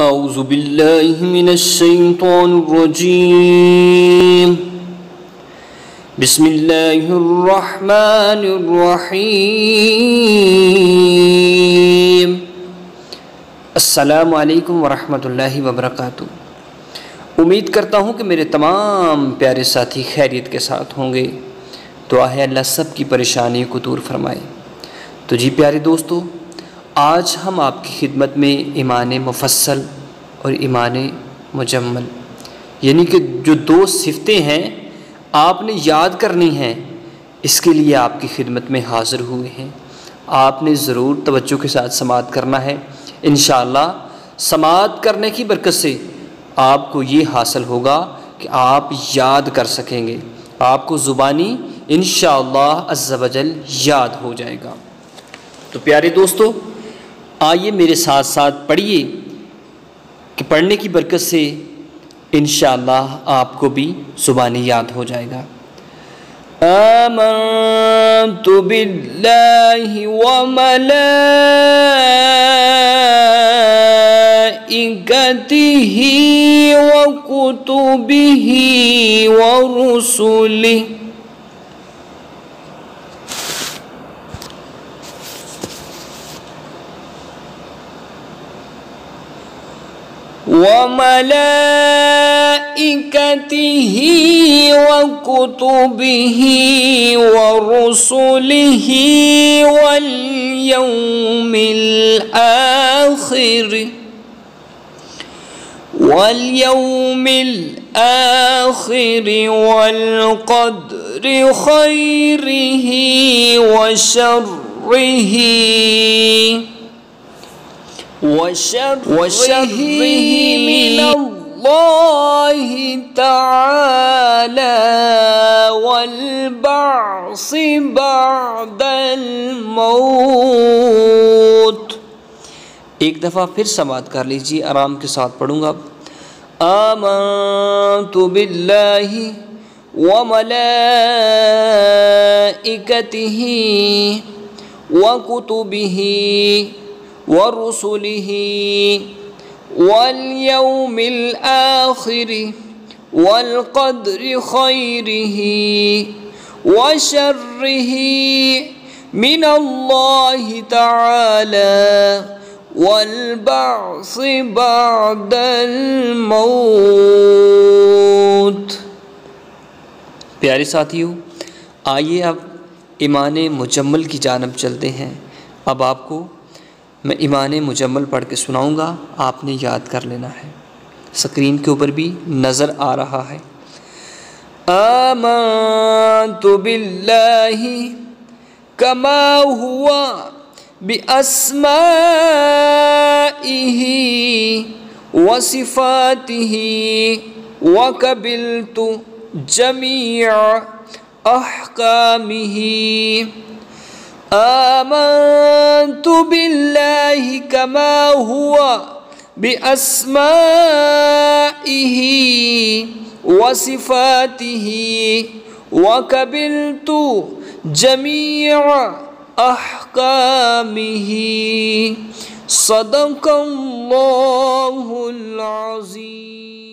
أعوذ بالله من الشيطان الرجيم بسم الله الرحمن الرحيم अस्सलामु अलैकुम वरहमतुल्लाहि वबरकातुहू। उम्मीद करता हूँ कि मेरे तमाम प्यारे साथी खैरियत के साथ होंगे। दुआ है अल्लाह सब की परेशानियों को दूर फरमाए। तो जी प्यारे दोस्तों, आज हम आपकी खिदमत में ईमान मुफस्सल और ईमान मुजम्मल यानी कि जो दो सिफ़तें हैं आपने याद करनी हैं, इसके लिए आपकी खिदमत में हाज़िर हुए हैं। आपने ज़रूर तवज्जो के साथ समाअत करना है। इंशाअल्लाह समाअत करने की बरकत से आपको ये हासिल होगा कि आप याद कर सकेंगे, आपको ज़ुबानी इंशाअल्लाह अज़्ज़ा वजल याद हो जाएगा। तो प्यारे दोस्तों, आइए मेरे साथ साथ पढ़िए कि पढ़ने की बरकत से इंशाअल्लाह आपको भी ज़ुबानी याद हो जाएगा। आमन्तु बिल्लाहि व मलाइकतिही व कुतुबिही व रुसुलिही वमलाइकतिही वकुतुबिही वरुसुलिही वल्यौमिल आखिर वल्क़द्रि खैरिही वशर्रिही मिनल्लाहि तआला वल्बअसी बअदल मौत। एक दफ़ा फिर समाअत कर लीजिए, आराम के साथ पढ़ूँगा। आमन्तु बिल्लाहि व मलाइकतिही व कुतुबिही वरुसुलिही वल्यौमिल आखिर वल्क़द्रि खैरिही वशर्रिही मिनल्लाहि तआला वल्बअसी बअदल मौत। प्यारे साथियों, आइए अब ईमान मुजम्मल की जानिब चलते हैं। अब आपको मैं ईमान मुजम्मल पढ़ के सुनाऊँगा, आपने याद कर लेना है। स्क्रीन के ऊपर भी नज़र आ रहा है। आमन्तु बिल्लाहि कमा हुआ बिअस्माइही व सिफ़ातिही व क़बिलतु जमीअ अहकामिही। आमन्तु बिल्लाहि कमा हुआ बिअस्माइही व सिफ़ातिही व क़बिलतु जमीअ अहकामिही। सदक़ल्लाहुल अज़ीम।